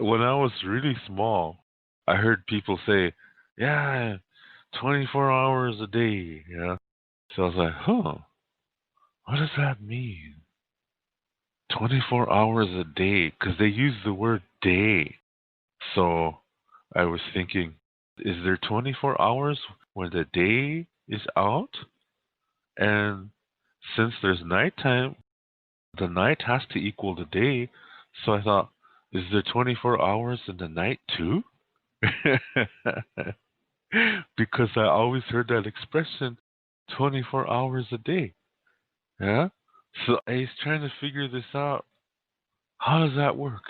when I was really small, I heard people say, "Yeah, 24 hours a day." Yeah. So I was like, "Huh, what does that mean? 24 hours a day?" Because they use the word day. So I was thinking, is there 24 hours when the day is out? And since there's nighttime, the night has to equal the day. So I thought, is there 24 hours in the night too? Because I always heard that expression, 24 hours a day. Yeah? So I was trying to figure this out. How does that work?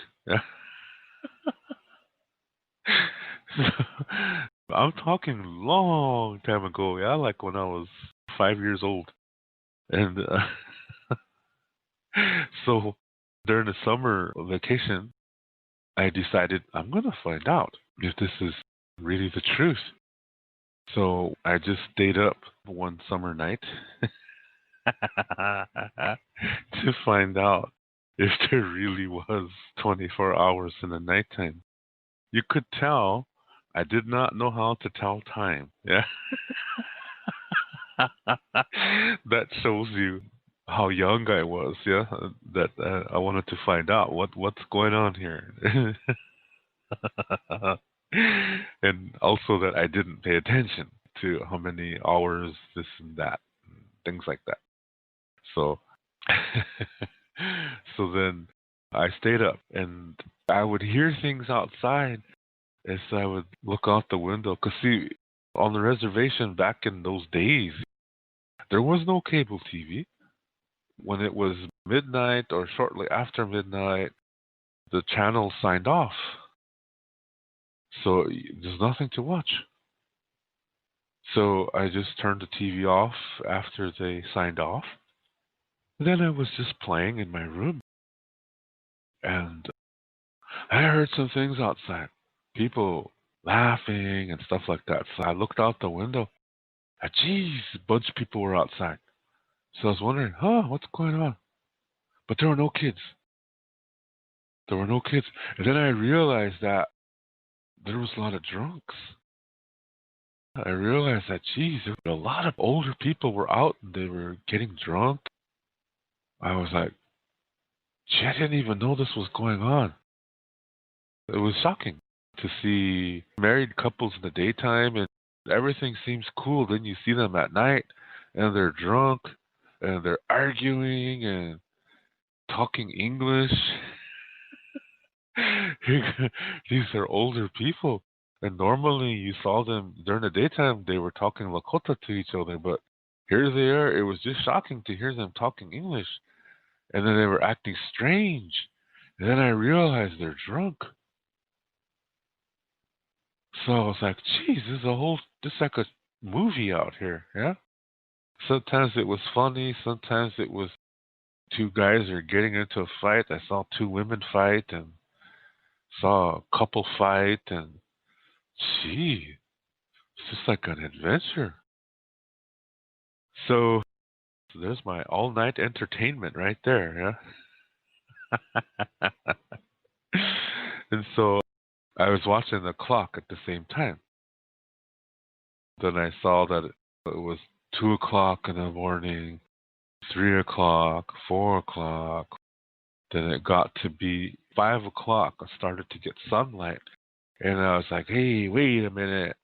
I'm talking long time ago, yeah, like when I was 5 years old. And so during the summer vacation, I decided I'm going to find out if this is really the truth. So I just stayed up one summer night to find out if there really was 24 hours in the nighttime. You could tell I did not know how to tell time. Yeah. That shows you how young I was, yeah, that I wanted to find out what's going on here. And also that I didn't pay attention to how many hours this and that, things like that. So so then I stayed up and I would hear things outside as I would look out the window. Because, see, on the reservation back in those days, there was no cable TV. When it was midnight or shortly after midnight, the channel signed off. So there's nothing to watch. So I just turned the TV off after they signed off. Then I was just playing in my room. And I heard some things outside. People laughing and stuff like that. So I looked out the window. And geez, a bunch of people were outside. So I was wondering, what's going on? But there were no kids. There were no kids. And then I realized that there was a lot of drunks. I realized that, geez, a lot of older people were out and they were getting drunk. I was like, gee, I didn't even know this was going on. It was shocking to see married couples in the daytime and everything seems cool. Then you see them at night and they're drunk and they're arguing and talking English. These are older people. And normally you saw them during the daytime, they were talking Lakota to each other. But here they are. It was just shocking to hear them talking English. And then they were acting strange. And then I realized they're drunk. So I was like, geez, this is like a movie out here. Yeah. Sometimes it was funny. Sometimes it was two guys are getting into a fight. I saw two women fight and saw a couple fight. And gee, it's just like an adventure. So there's my all night entertainment right there. Yeah. And so I was watching the clock at the same time. Then I saw that it was 2 o'clock in the morning, 3 o'clock, 4 o'clock. Then it got to be 5 o'clock. I started to get sunlight. And I was like, hey, wait a minute.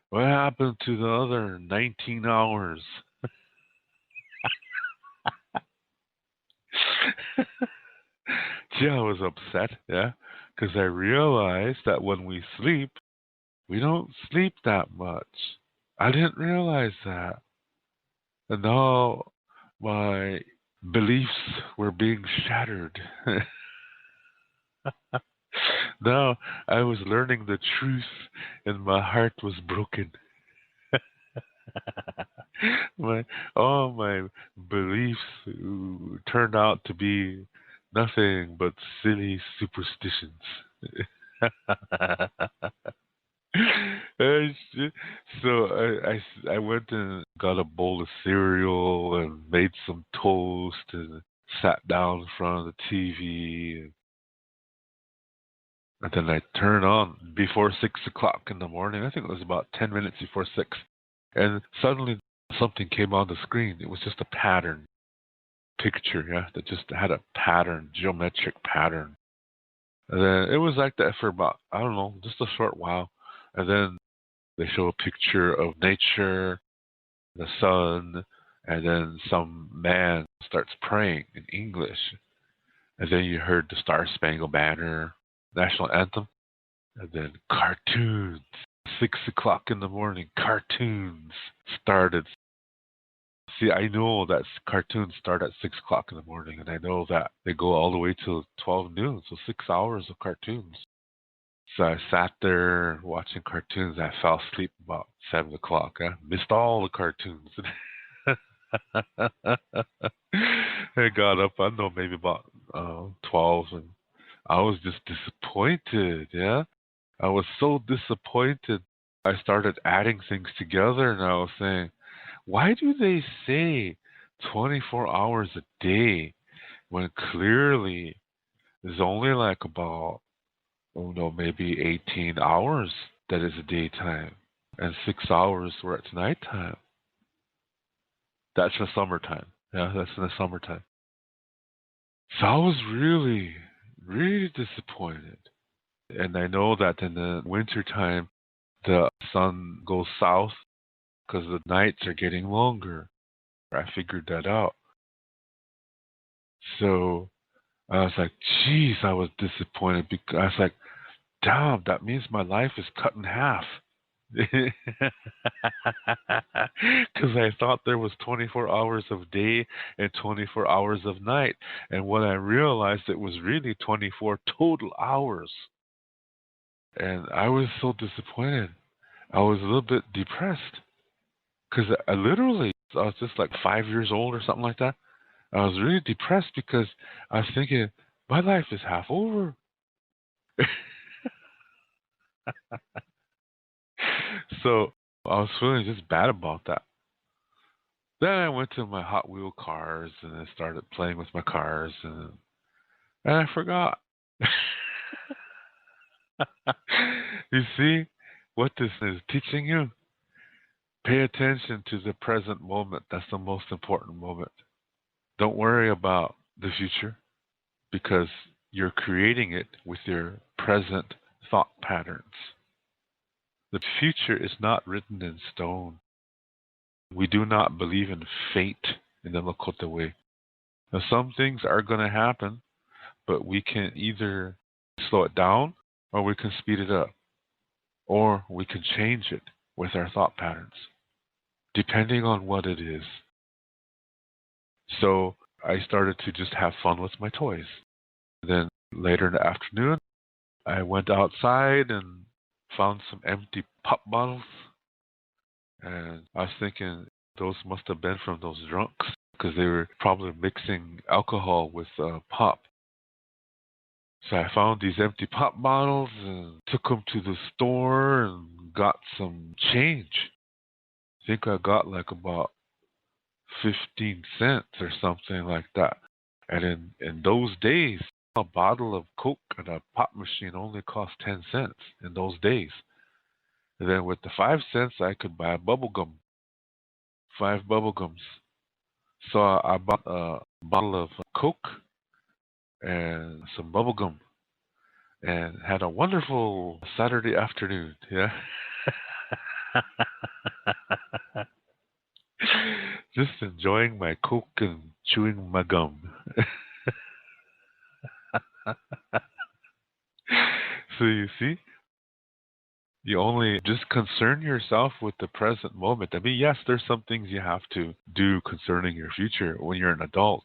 What happened to the other 19 hours? Gee, I was upset, yeah, because I realized that when we sleep, we don't sleep that much. I didn't realize that. And now my beliefs were being shattered. Now I was learning the truth and my heart was broken. my all my beliefs turned out to be nothing but silly superstitions. Uh, so I went and got a bowl of cereal and made some toast and sat down in front of the TV. And then I turn on before 6 o'clock in the morning. I think it was about 10 minutes before 6. And suddenly something came on the screen. It was just a pattern picture, yeah, that just had a pattern, geometric pattern. And then it was like that for about, I don't know, just a short while. And then they show a picture of nature, the sun, and then some man starts praying in English. And then you heard the Star Spangled Banner, national anthem, and then cartoons. 6 o'clock in the morning, cartoons started. See, I know that cartoons start at 6 o'clock in the morning, and I know that they go all the way till 12 noon, so 6 hours of cartoons. So I sat there watching cartoons. I fell asleep about 7 o'clock. I missed all the cartoons. I got up, I don't know, maybe about 12, and I was just disappointed. Yeah, I was so disappointed. I started adding things together, and I was saying, why do they say 24 hours a day when clearly there's only like about, oh no, maybe 18 hours that is a daytime, and 6 hours where it's nighttime? That's in the summertime. Yeah, that's in the summertime. So I was really, really disappointed. And I know that in the wintertime, the sun goes south because the nights are getting longer. I figured that out. So I was like, geez, I was disappointed because I was like, damn, that means my life is cut in half. Because I thought there was 24 hours of day and 24 hours of night. And when I realized it was really 24 total hours. And I was so disappointed. I was a little bit depressed. Because I was just like 5 years old or something like that. I was really depressed because I was thinking, my life is half over. So I was feeling just bad about that. Then I went to my Hot Wheel cars and I started playing with my cars and I forgot. You see what this is teaching you? Pay attention to the present moment. That's the most important moment. Don't worry about the future because you're creating it with your present thought patterns. The future is not written in stone. We do not believe in fate in the Lakota way. Now, some things are going to happen, but we can either slow it down or we can speed it up, or we can change it with our thought patterns, depending on what it is. So I started to just have fun with my toys. Then later in the afternoon, I went outside and found some empty pop bottles. And I was thinking those must have been from those drunks because they were probably mixing alcohol with pop. So I found these empty pop bottles and took them to the store and got some change. I think I got like about 15 cents or something like that. And in those days, a bottle of Coke and a pop machine only cost 10 cents in those days. And then with the 5 cents, I could buy a bubble gum, 5 bubble gums. So I bought a bottle of Coke and some bubble gum and had a wonderful Saturday afternoon. Yeah. Just enjoying my Coke and chewing my gum. So you see, you only just concern yourself with the present moment. I mean, yes, there's some things you have to do concerning your future when you're an adult.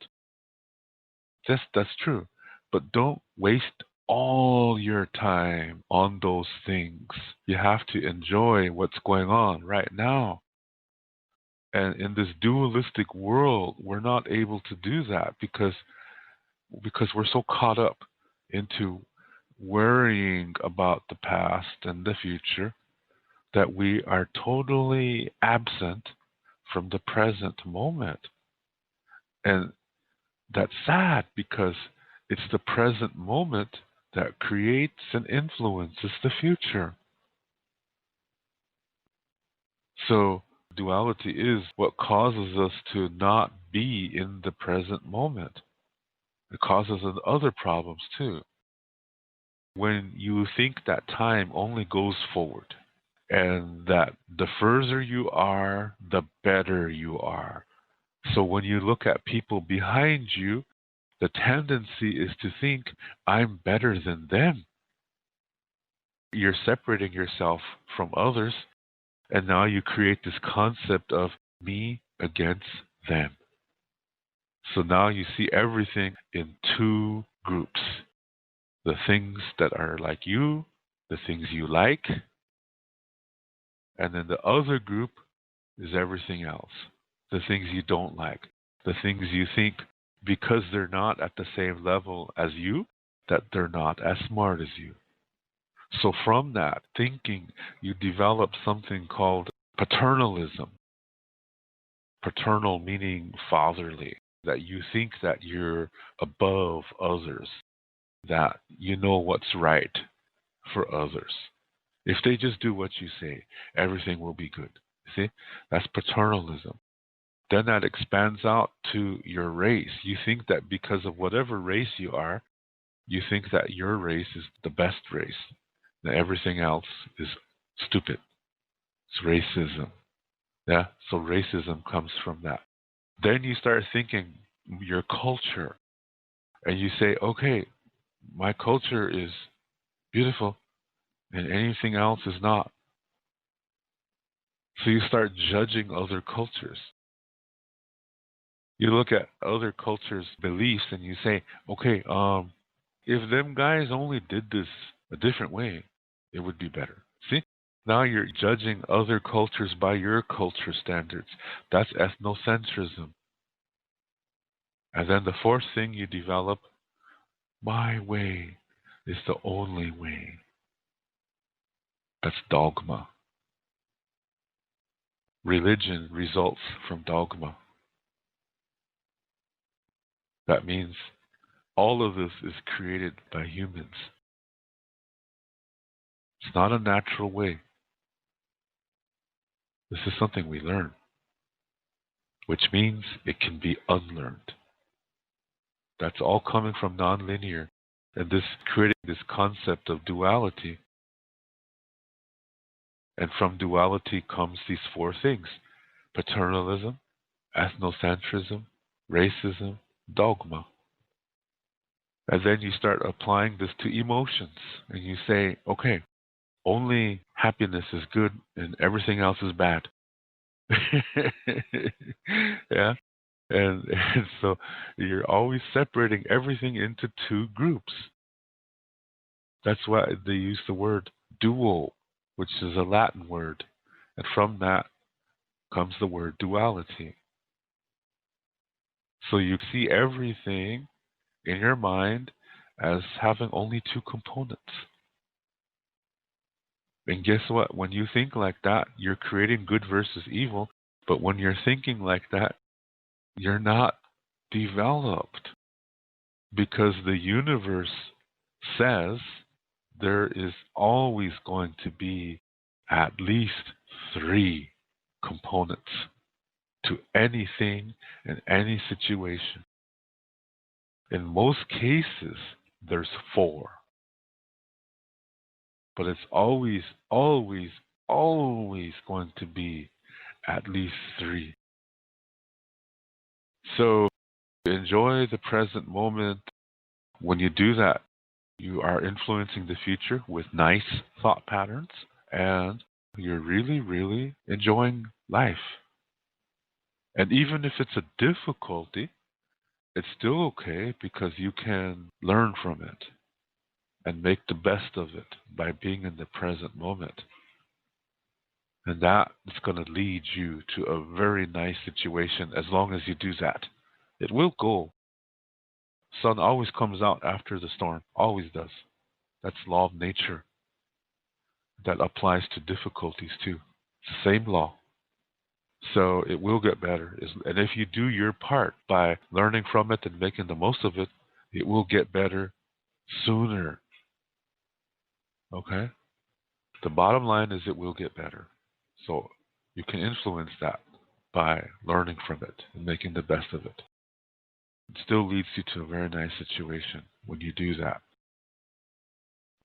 That's true. But don't waste all your time on those things. You have to enjoy what's going on right now. And in this dualistic world, we're not able to do that because we're so caught up into worrying about the past and the future that we are totally absent from the present moment. And that's sad because it's the present moment that creates and influences the future. So, duality is what causes us to not be in the present moment. It causes other problems too. When you think that time only goes forward, and that the further you are, the better you are. So when you look at people behind you, the tendency is to think, I'm better than them. You're separating yourself from others, and now you create this concept of me against them. So now you see everything in two groups. The things that are like you, the things you like, and then the other group is everything else. The things you don't like, the things you think because they're not at the same level as you, that they're not as smart as you. So from that thinking, you develop something called paternalism. Paternal meaning fatherly, that you think that you're above others, that you know what's right for others. If they just do what you say, everything will be good. See? That's paternalism. Then that expands out to your race. You think that because of whatever race you are, you think that your race is the best race. That everything else is stupid. It's racism. Yeah? So racism comes from that. Then you start thinking your culture. And you say, okay, my culture is beautiful and anything else is not. So you start judging other cultures. You look at other cultures' beliefs and you say, okay, if them guys only did this a different way, it would be better. See? Now you're judging other cultures by your culture standards. That's ethnocentrism. And then the fourth thing you develop, my way is the only way. That's dogma. Religion results from dogma. That means all of this is created by humans. It's not a natural way. This is something we learn, which means it can be unlearned. That's all coming from nonlinear, and this creating this concept of duality. And from duality comes these four things: paternalism, ethnocentrism, racism, dogma. And then you start applying this to emotions, and you say, okay, only happiness is good and everything else is bad. Yeah? And so you're always separating everything into two groups. That's why they use the word dual, which is a Latin word. And from that comes the word duality. So you see everything in your mind as having only two components. And guess what? When you think like that, you're creating good versus evil. But when you're thinking like that, you're not developed. Because the universe says there is always going to be at least three components to anything and any situation. In most cases, there's four. But it's always, always, always going to be at least three. So enjoy the present moment. When you do that, you are influencing the future with nice thought patterns, and you're really, really enjoying life. And even if it's a difficulty, it's still okay because you can learn from it and make the best of it by being in the present moment. And that is going to lead you to a very nice situation as long as you do that. It will go. Sun always comes out after the storm, always does. That's law of nature. That applies to difficulties too. It's the same law. So it will get better. And if you do your part by learning from it and making the most of it, it will get better sooner Okay? The bottom line is it will get better. So you can influence that by learning from it and making the best of it. It still leads you to a very nice situation when you do that.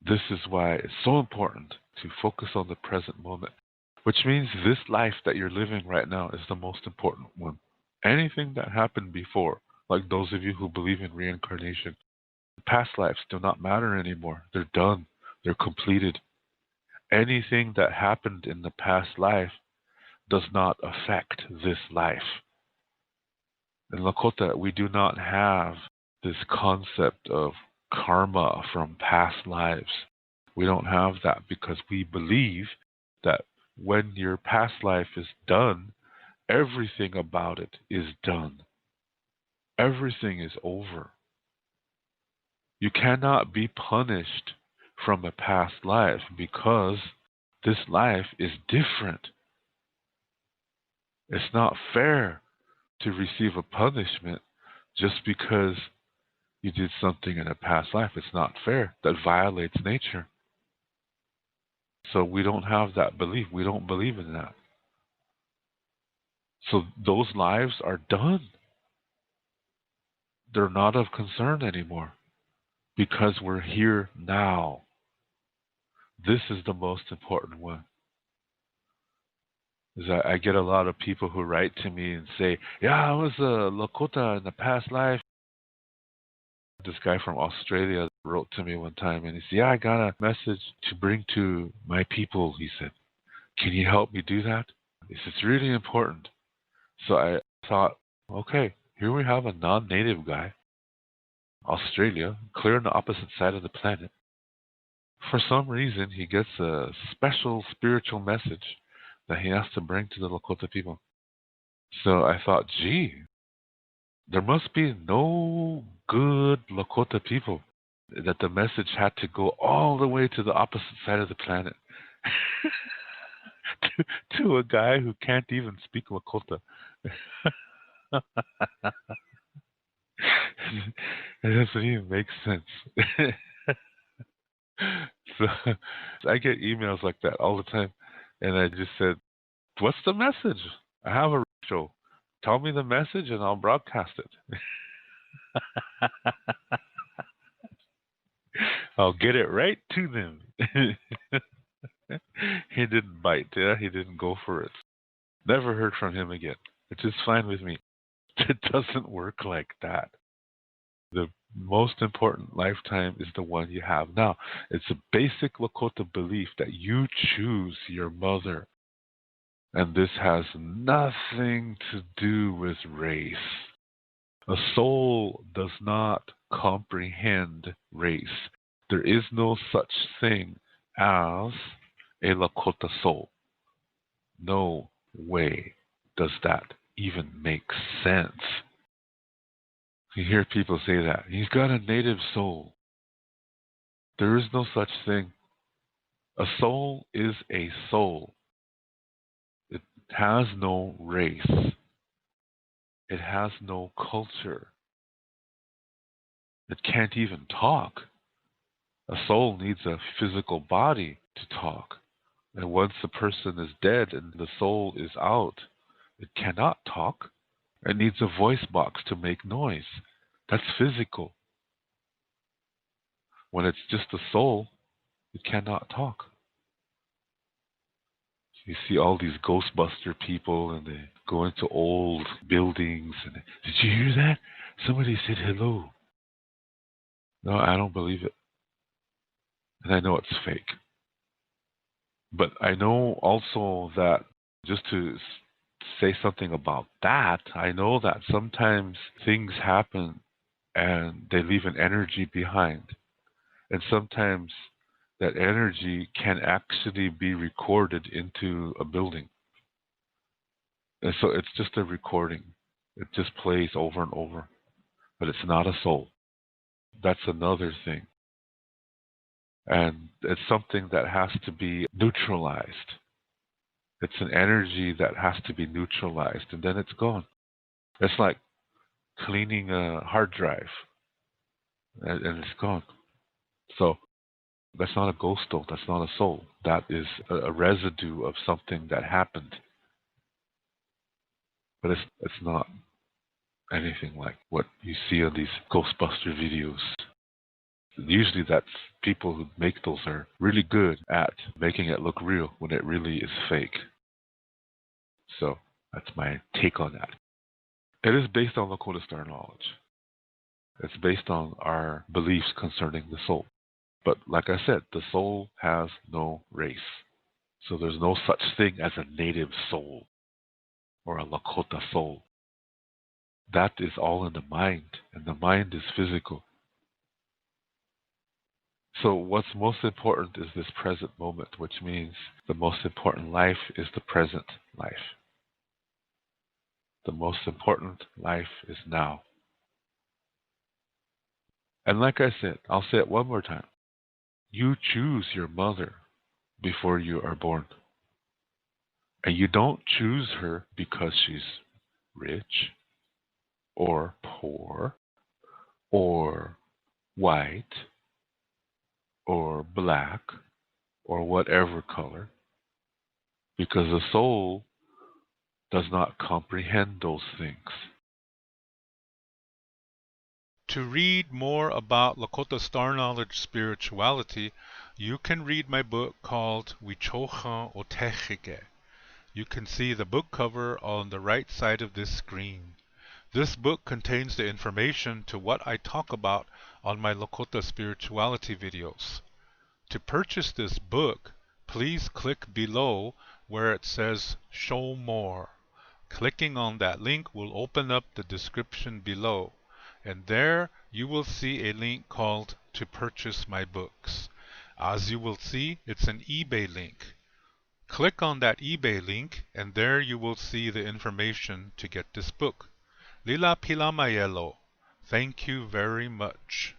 This is why it's so important to focus on the present moment, which means this life that you're living right now is the most important one. Anything that happened before, like those of you who believe in reincarnation, past lives do not matter anymore. They're done. They're completed. Anything that happened in the past life does not affect this life. In Lakota, we do not have this concept of karma from past lives. We don't have that because we believe that when your past life is done, everything about it is done. Everything is over. You cannot be punished from a past life because this life is different. It's not fair to receive a punishment just because you did something in a past life. It's not fair. That violates nature. So we don't have that belief. We don't believe in that. So those lives are done. They're not of concern anymore because we're here now. This is the most important one. I get a lot of people who write to me and say, yeah, I was a Lakota in the past life. This guy from Australia wrote to me one time and he said, yeah, I got a message to bring to my people. He said, can you help me do that? He said, it's really important. So I thought, okay, here we have a non-native guy, Australia, clear on the opposite side of the planet. For some reason, he gets a special spiritual message that he has to bring to the Lakota people. So I thought, gee, there must be no good Lakota people that the message had to go all the way to the opposite side of the planet to a guy who can't even speak Lakota. It doesn't even make sense. So I get emails like that all the time. And I just said, what's the message? I have a show. Tell me the message and I'll broadcast it. I'll get it right to them. He didn't bite. Yeah? He didn't go for it. Never heard from him again. Which is fine with me. It doesn't work like that. The most important lifetime is the one you have now. It's a basic Lakota belief that you choose your mother. And this has nothing to do with race. A soul does not comprehend race. There is no such thing as a Lakota soul. No way does that even make sense. You hear people say that. He's got a native soul. There is no such thing. A soul is a soul. It has no race. It has no culture. It can't even talk. A soul needs a physical body to talk. And once the person is dead and the soul is out, it cannot talk. It needs a voice box to make noise. That's physical. When it's just a soul, it cannot talk. You see all these Ghostbuster people and they go into old buildings and did you hear that? Somebody said hello. No, I don't believe it. And I know it's fake. But I know also that just to say something about that, I know that sometimes things happen and they leave an energy behind. And sometimes that energy can actually be recorded into a building. And so it's just a recording. It just plays over and over. But it's not a soul. That's another thing. And it's something that has to be neutralized. It's an energy that has to be neutralized, and then it's gone. It's like cleaning a hard drive, and it's gone. So That's not a ghost though. That's not a soul. That is a residue of something that happened. But it's not anything like what you see on these Ghostbuster videos. Usually that's people who make those are really good at making it look real when it really is fake. So that's my take on that. It is based on Lakota Star knowledge. It's based on our beliefs concerning the soul. But like I said, the soul has no race. So there's no such thing as a native soul or a Lakota soul. That is all in the mind, and the mind is physical. So what's most important is this present moment, which means the most important life is the present life. The most important life is now. And like I said, I'll say it one more time. You choose your mother before you are born. And you don't choose her because she's rich or poor or white or black or whatever color, because the soul does not comprehend those things. To read more about Lakota Star Knowledge spirituality, you can read my book called Wichocha Otechike. You can see the book cover on the right side of this screen. This book contains the information to what I talk about on my Lakota spirituality videos. To purchase this book, please click below where it says Show More. Clicking on that link will open up the description below, and there you will see a link called To Purchase My Books. As you will see, it's an eBay link. Click on that eBay link, and there you will see the information to get this book. Lila Pila Mayelo. Thank you very much.